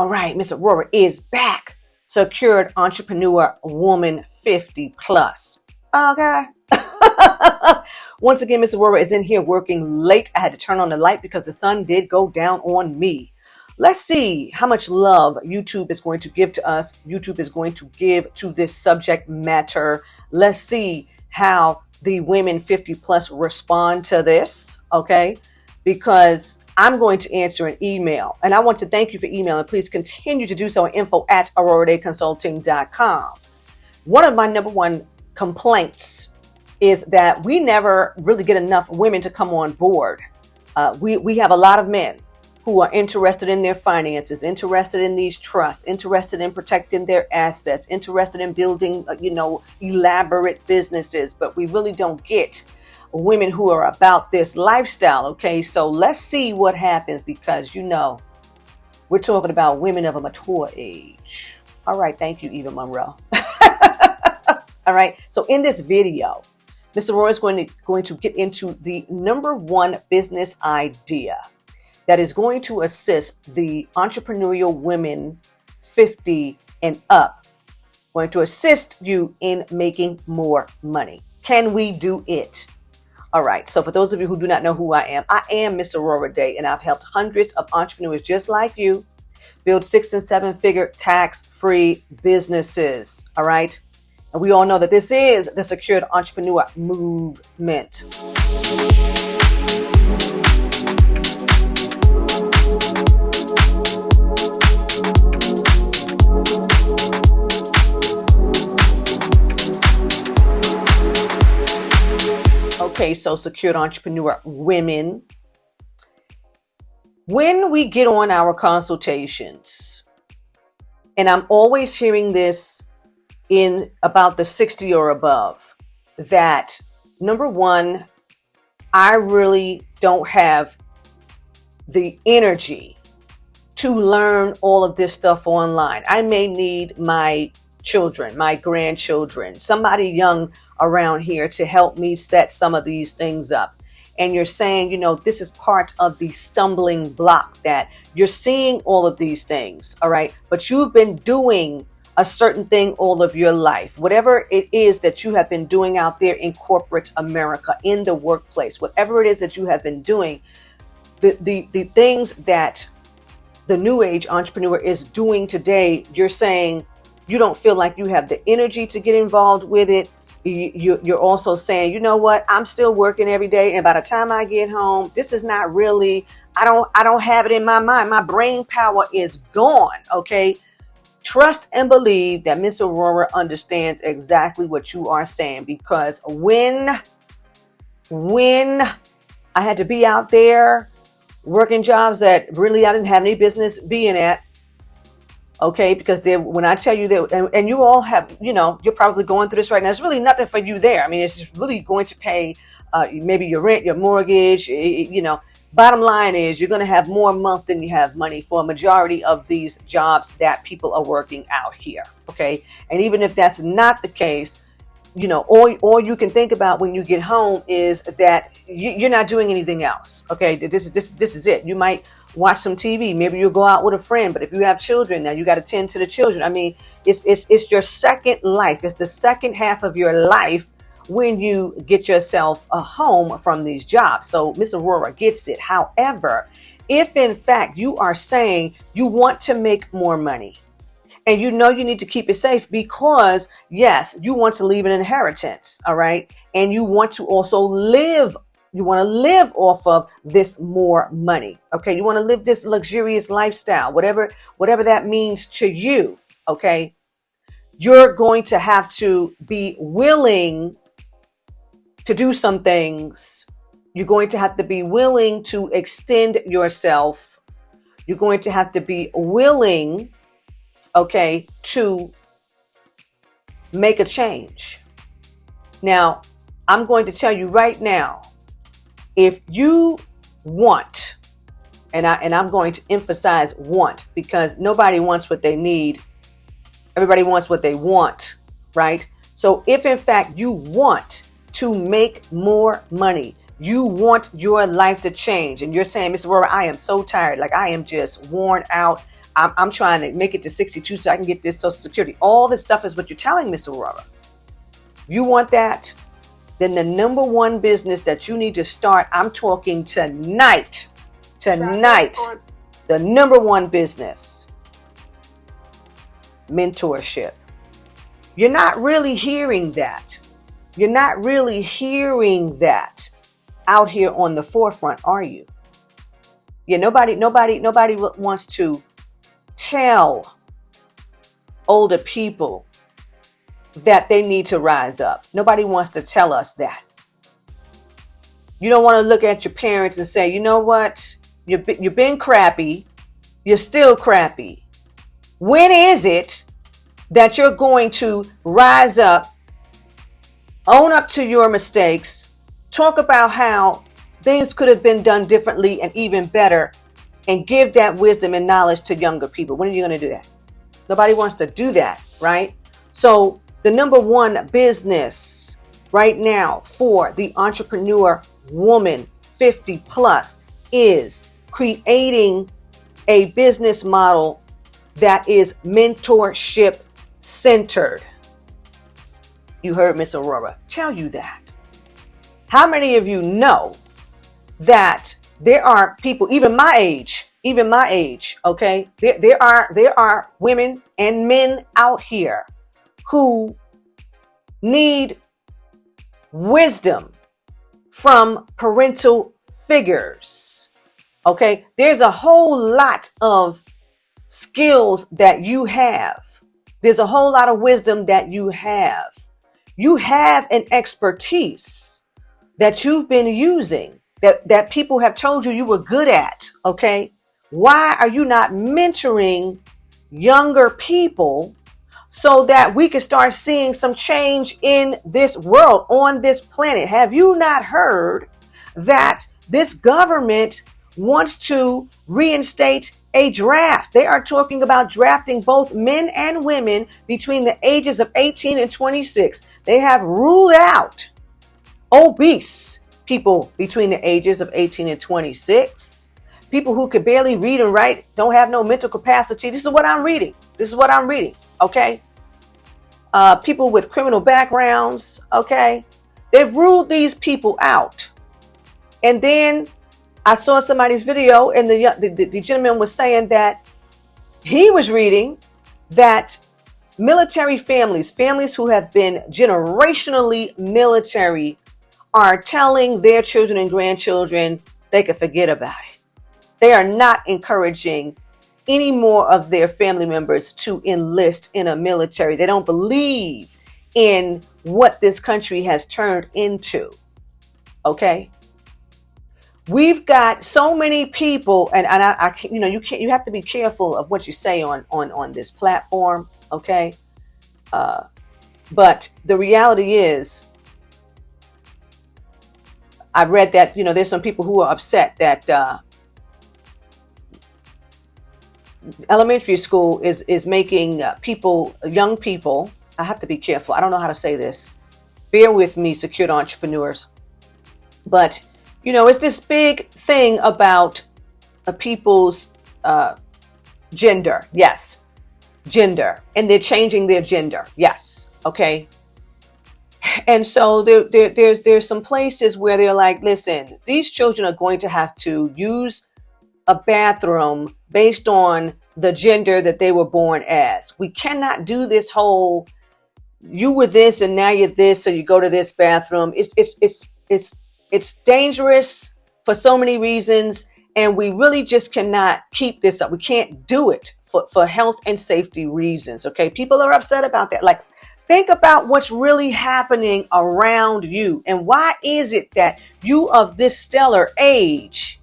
All right, Miss Aurorah is back. Secured entrepreneur woman 50 plus. Okay. Once again, Miss Aurorah is in here working late. I had to turn on the light because the sun did go down on me. Let's see how much love YouTube is going to give to us. YouTube is going to give to this subject matter. Let's see how the women 50 plus respond to this. Okay. Because I'm going to answer an email. And I want to thank you for emailing. Please continue to do so at info@aurorahdayconsulting.com. One of my number one complaints is that we never really get enough women to come on board. We have a lot of men who are interested in their finances, interested in these trusts, interested in protecting their assets, interested in building, elaborate businesses, but we really don't get women who are about this lifestyle. Okay, so let's see what happens because, we're talking about women of a mature age. All right, thank you, Eva Monroe. All right, so in this video, Mr. Roy is going to get into the number one business idea that is going to assist the entrepreneurial women 50 and up, going to assist you in making more money. Can we do it? All right. So for those of you who do not know who I am Miss Aurorah Dey, and I've helped hundreds of entrepreneurs just like you build 6- and 7-figure tax-free businesses. All right. And we all know that this is the secured entrepreneur movement. Okay, so secured entrepreneur women. When we get on our consultations, and I'm always hearing this in about the 60 or above, that number one, I really don't have the energy to learn all of this stuff online. I may need my children, my grandchildren, somebody young around here to help me set some of these things up. And you're saying, this is part of the stumbling block that you're seeing all of these things. All right. But you've been doing a certain thing all of your life, whatever it is that you have been doing out there in corporate America, in the workplace, whatever it is that you have been doing, the things that the new age entrepreneur is doing today, you're saying you don't feel like you have the energy to get involved with it. You're also saying, you know what, I'm still working every day. And by the time I get home, this is not really, I don't have it in my mind. My brain power is gone. Okay. Trust and believe that Miss Aurorah understands exactly what you are saying, because when I had to be out there working jobs that really I didn't have any business being at, okay, because when I tell you that, and you all have, you're probably going through this right now. There's really nothing for you there. I mean, it's just really going to pay maybe your rent, your mortgage. Bottom line is you're going to have more month than you have money for a majority of these jobs that people are working out here. Okay, and even if that's not the case, all you can think about when you get home is that you're not doing anything else. Okay, this is it. You might watch some TV. Maybe you'll go out with a friend. But if you have children, now you got to tend to the children. I mean, it's your second life. It's the second half of your life when you get yourself a home from these jobs. So Miss Aurorah gets it. However, if in fact you are saying you want to make more money, and you need to keep it safe because, yes, you want to leave an inheritance, all right? And you want to also live. You want to live off of this more money, okay? You want to live this luxurious lifestyle, whatever that means to you, okay? You're going to have to be willing to do some things. You're going to have to be willing to extend yourself. You're going to have to be willing, okay, to make a change. Now, I'm going to tell you right now, if you want, and I'm going to emphasize want, because nobody wants what they need. Everybody wants what they want, right? So if in fact you want to make more money, you want your life to change, and you're saying, Miss Aurorah, I am so tired. Like, I am just worn out. I'm trying to make it to 62 so I can get this Social Security. All this stuff is what you're telling Miss Aurorah. You want that? Then the number one business that you need to start, I'm talking tonight, the number one business, mentorship. You're not really hearing that. You're not really hearing that out here on the forefront, are you? Yeah, nobody wants to tell older people that they need to rise up. Nobody wants to tell us that. You don't want to look at your parents and say, you know what? You've been crappy. You're still crappy. When is it that you're going to rise up, own up to your mistakes, talk about how things could have been done differently and even better, and give that wisdom and knowledge to younger people? When are you going to do that? Nobody wants to do that, right? So the number one business right now for the entrepreneur woman 50 plus is creating a business model that is mentorship centered. You heard Miss Aurorah tell you that. How many of you know that there are people, even my age, okay? There are women and men out here who need wisdom from parental figures. Okay, there's a whole lot of skills that you have. There's a whole lot of wisdom that you have. You have an expertise that you've been using, that people have told you were good at. Okay, why are you not mentoring younger people so that we can start seeing some change in this world, on this planet? Have you not heard that this government wants to reinstate a draft? They are talking about drafting both men and women between the ages of 18 and 26. They have ruled out obese people between the ages of 18 and 26. People who could barely read and write, don't have no mental capacity. This is what I'm reading. Okay. People with criminal backgrounds. Okay. They've ruled these people out. And then I saw somebody's video, and the gentleman was saying that he was reading that military families who have been generationally military, are telling their children and grandchildren they could forget about it. They are not encouraging any more of their family members to enlist in a military. They don't believe in what this country has turned into. Okay. We've got so many people, and I you have to be careful of what you say on this platform. Okay. But the reality is, I read that, there's some people who are upset that, elementary school is making young people, I have to be careful. I don't know how to say this. Bear with me, secured entrepreneurs. But, it's this big thing about people's gender. Yes. Gender. And they're changing their gender. Yes. Okay. And so there's some places where they're like, listen, these children are going to have to use a bathroom based on the gender that they were born as. We cannot do this whole, you were this and now you're this, so you go to this bathroom. It's dangerous for so many reasons, and we really just cannot keep this up. We can't do it for health and safety reasons. Okay, people are upset about that. Like, think about what's really happening around you, and why is it that you of this stellar age,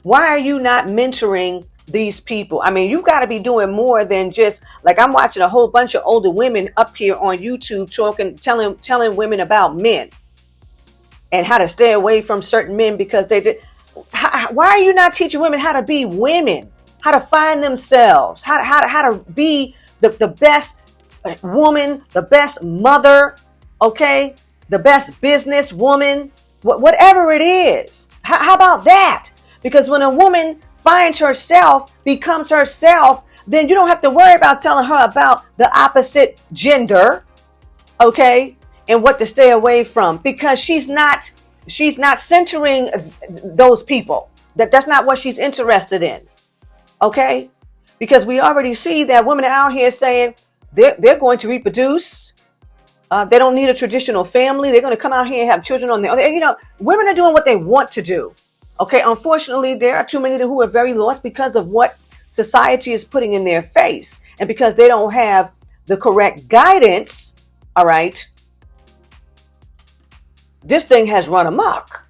why are you not mentoring these people? I mean, you've got to be doing more than just, like, I'm watching a whole bunch of older women up here on YouTube telling women about men and how to stay away from certain men because they did. Why are you not teaching women how to be women, how to find themselves, how to be the best woman, the best mother, okay, the best business woman, whatever it is? How about that? Because when a woman finds herself, becomes herself, then you don't have to worry about telling her about the opposite gender, okay, and what to stay away from, because she's not centering those people. That's not what she's interested in, okay? Because we already see that women are out here saying they're going to reproduce. They don't need a traditional family. They're going to come out here and have children on their own. Women are doing what they want to do. Okay, unfortunately, there are too many who are very lost because of what society is putting in their face, and because they don't have the correct guidance. All right, this thing has run amok.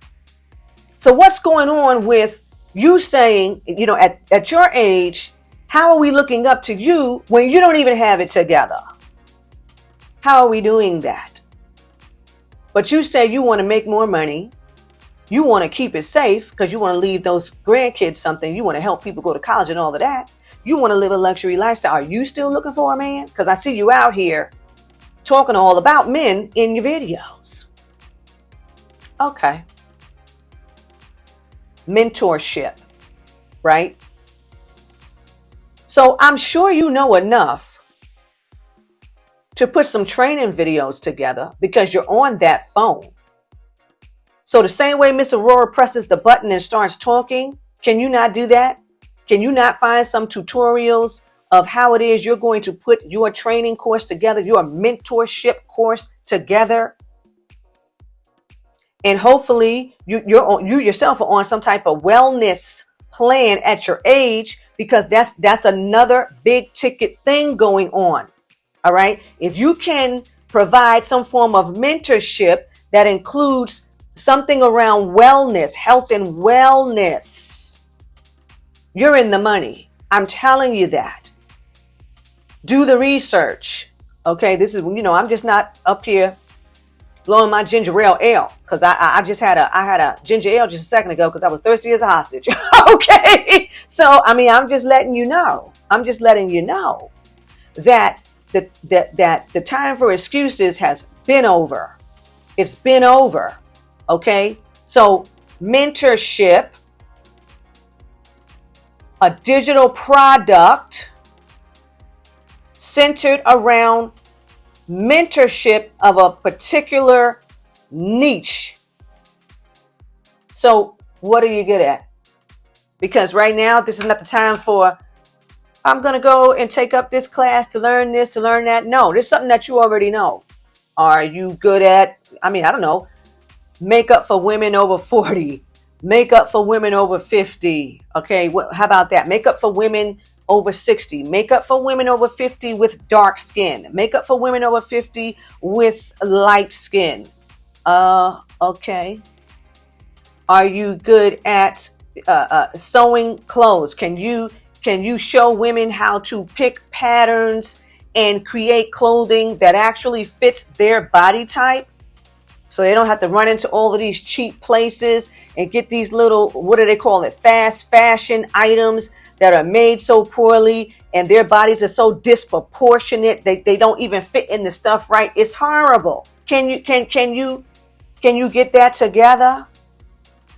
So what's going on with you saying, at your age, how are we looking up to you when you don't even have it together? How are we doing that? But you say you want to make more money. You want to keep it safe because you want to leave those grandkids something. You want to help people go to college and all of that. You want to live a luxury lifestyle. Are you still looking for a man? Because I see you out here talking all about men in your videos. Okay. Mentorship, right? So I'm sure you know enough to put some training videos together because you're on that phone. So the same way Miss Aurorah presses the button and starts talking, can you not do that? Can you not find some tutorials of how it is you're going to put your training course together, your mentorship course together? And hopefully you yourself are on some type of wellness plan at your age, because that's another big ticket thing going on. All right. If you can provide some form of mentorship that includes something around wellness, health and wellness, you're in the money. I'm telling you that. Do the research. Okay. This is, I'm just not up here blowing my ginger ale because I had a ginger ale just a second ago because I was thirsty as a hostage. Okay. So, I'm just letting you know. That the time for excuses has been over. It's been over. Okay. So mentorship, a digital product centered around mentorship of a particular niche. So what are you good at? Because right now, this is not the time for, I'm going to go and take up this class to learn this, to learn that. No, there's something that you already know. Are you good at, I don't know, makeup for women over 40, makeup for women over 50. Okay, how about that? Makeup for women over 60, makeup for women over 50 with dark skin, makeup for women over 50 with light skin. Okay. Are you good at sewing clothes? Can you show women how to pick patterns and create clothing that actually fits their body type? So they don't have to run into all of these cheap places and get these little, what do they call it? Fast fashion items that are made so poorly and their bodies are so disproportionate. They don't even fit in the stuff right. It's horrible. Can you get that together?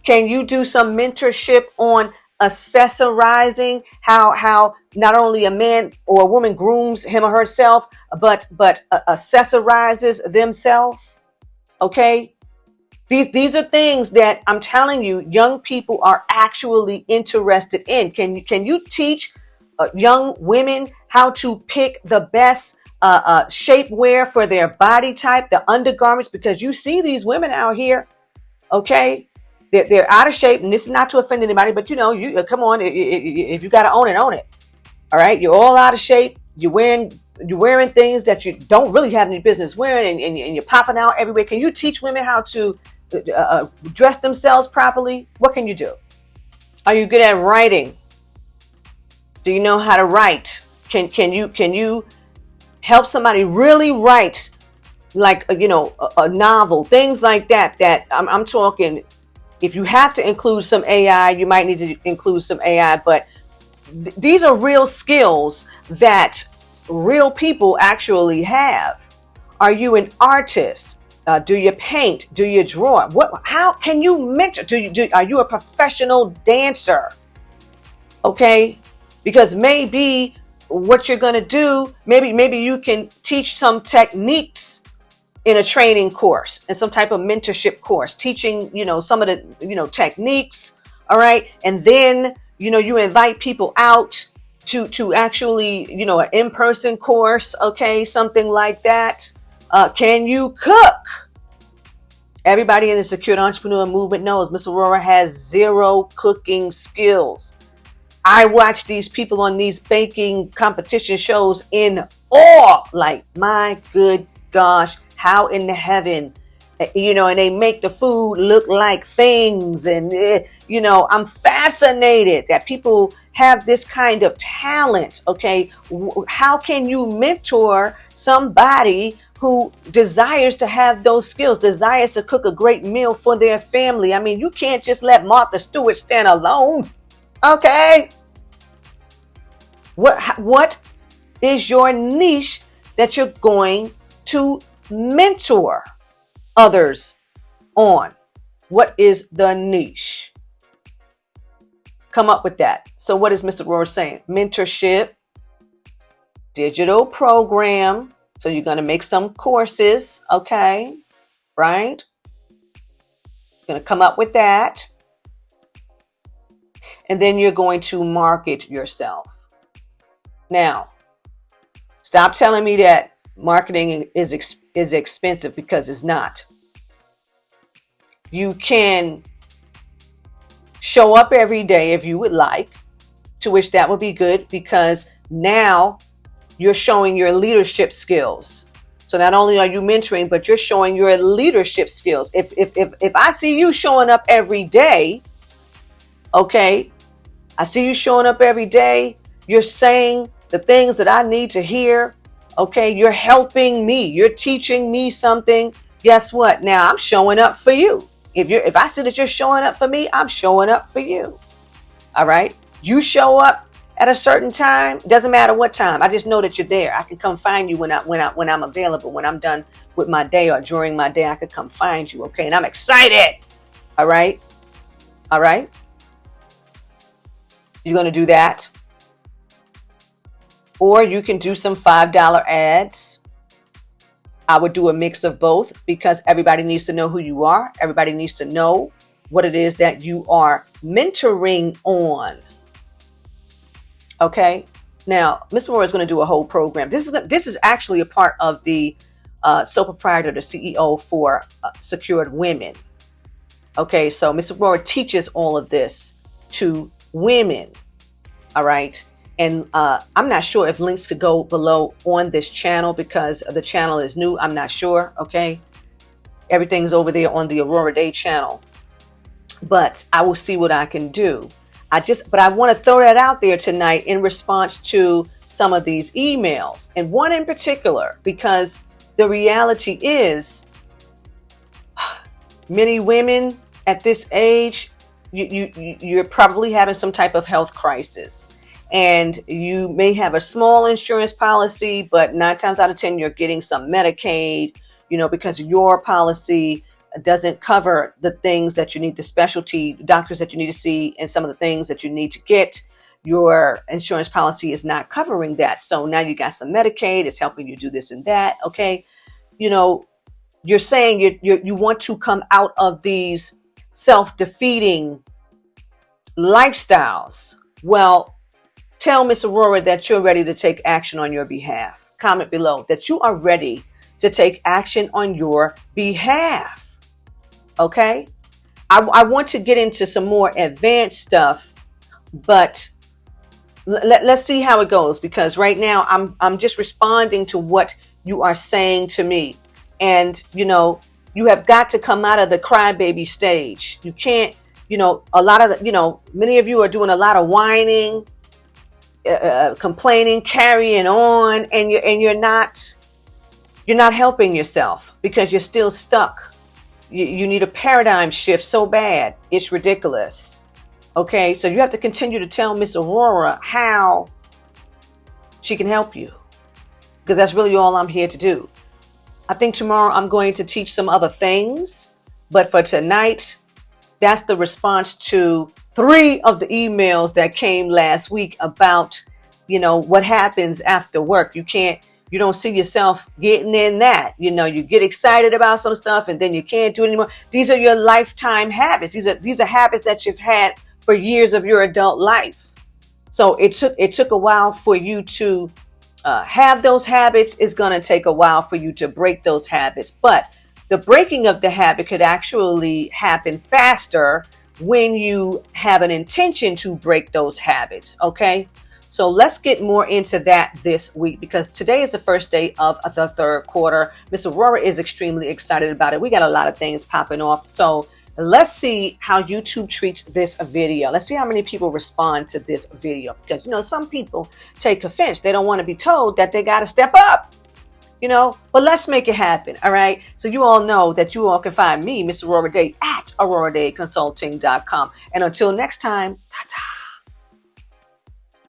Can you do some mentorship on accessorizing, how not only a man or a woman grooms him or herself, but accessorizes themselves? Okay. These are things that I'm telling you, young people are actually interested in. Can you teach young women how to pick the best shapewear for their body type, the undergarments? Because you see these women out here, okay, they're out of shape, and this is not to offend anybody, but you come on, if you got to own it, own it. All right, you're all out of shape. You're wearing things that you don't really have any business wearing, and you're popping out everywhere. Can you teach women how to dress themselves properly? What can you do? Are you good at writing? Do you know how to write? Can you help somebody really write, like a novel, things like that? That I'm talking. If you have to include some AI, you might need to include some AI, but these are real skills that real people actually have. Are you an artist? Do you paint? Do you draw? How can you mentor? Are you a professional dancer? Okay, because maybe what you're going to do, maybe you can teach some techniques in a training course and some type of mentorship course, teaching, some of the, techniques. All right. And then, you invite people out to actually, an in-person course. Okay. Something like that. Can you cook? Everybody in the Secured Entrepreneur Movement knows Miss Aurorah has zero cooking skills. I watch these people on these baking competition shows in awe. Like, my good gosh, how in the heaven, and they make the food look like things. And, I'm fascinated that people have this kind of talent. Okay. How can you mentor somebody who desires to have those skills, desires to cook a great meal for their family? I mean, you can't just let Martha Stewart stand alone. Okay. What is your niche that you're going to mentor others on? What is the niche? Come up with that. So what is Mr. Aurorah saying? Mentorship, digital program. So you're going to make some courses. Okay. Right. You're going to come up with that. And then you're going to market yourself. Now, stop telling me that marketing is expensive, because it's not. You can show up every day if you would like, to which that would be good, because now you're showing your leadership skills. So not only are you mentoring, but you're showing your leadership skills. If I see you showing up every day, okay, I see you showing up every day, you're saying the things that I need to hear. Okay, you're helping me. You're teaching me something. Guess what? Now I'm showing up for you. If I see that you're showing up for me, I'm showing up for you. All right. You show up at a certain time. Doesn't matter what time. I just know that you're there. I can come find you when I'm available. When I'm done with my day or during my day, I could come find you. Okay, and I'm excited. All right. All right. You're going to do that. Or you can do some $5 ads. I would do a mix of both, because everybody needs to know who you are. Everybody needs to know what it is that you are mentoring on. Okay. Now, Mr. Aurorah is going to do a whole program. This is actually a part of the sole proprietor, the CEO for Secured Women. Okay. So Mr. Aurorah teaches all of this to women. All right. And I'm not sure if links could go below on this channel, because the channel is new. I'm not sure. Okay. Everything's over there on the Aurorah Dey channel. But I will see what I can do. But I want to throw that out there tonight in response to some of these emails, and one in particular, because the reality is many women at this age, you're probably having some type of health crisis. And you may have a small insurance policy, but 9 times out of 10, you're getting some Medicaid, because your policy doesn't cover the things that you need, the specialty doctors that you need to see, and some of the things that you need to get. Your insurance policy is not covering that. So now you got some Medicaid. It's helping you do this and that. Okay. You're saying you want to come out of these self-defeating lifestyles. Well, tell Miss Aurorah that you're ready to take action on your behalf. Comment below that you are ready to take action on your behalf. Okay? I want to get into some more advanced stuff, but let's see how it goes, because right now I'm just responding to what you are saying to me. And, you have got to come out of the crybaby stage. You can't, many of you are doing a lot of whining, complaining, carrying on, and you're not helping yourself, because you're still stuck. You need a paradigm shift so bad, it's ridiculous. Okay, so you have to continue to tell Miss Aurorah how she can help you, because that's really all I'm here to do. I think tomorrow I'm going to teach some other things, but for tonight, that's the response to 3 of the emails that came last week about what happens after work. You don't see yourself getting in that. You get excited about some stuff and then you can't do it anymore. These are your lifetime habits. These are habits that you've had for years of your adult life. So it took a while for you to have those habits. It's going to take a while for you to break those habits. But the breaking of the habit could actually happen faster when you have an intention to break those habits. Okay. So let's get more into that this week, because today is the first day of the third quarter. Miss Aurorah is extremely excited about it. We got a lot of things popping off. So let's see how YouTube treats this video. Let's see how many people respond to this video, because, some people take offense. They don't want to be told that they got to step up, but let's make it happen. All right. So you all know that you all can find me, Miss Aurorah Dey, at AurorahDayConsulting.com. And until next time, ta-ta.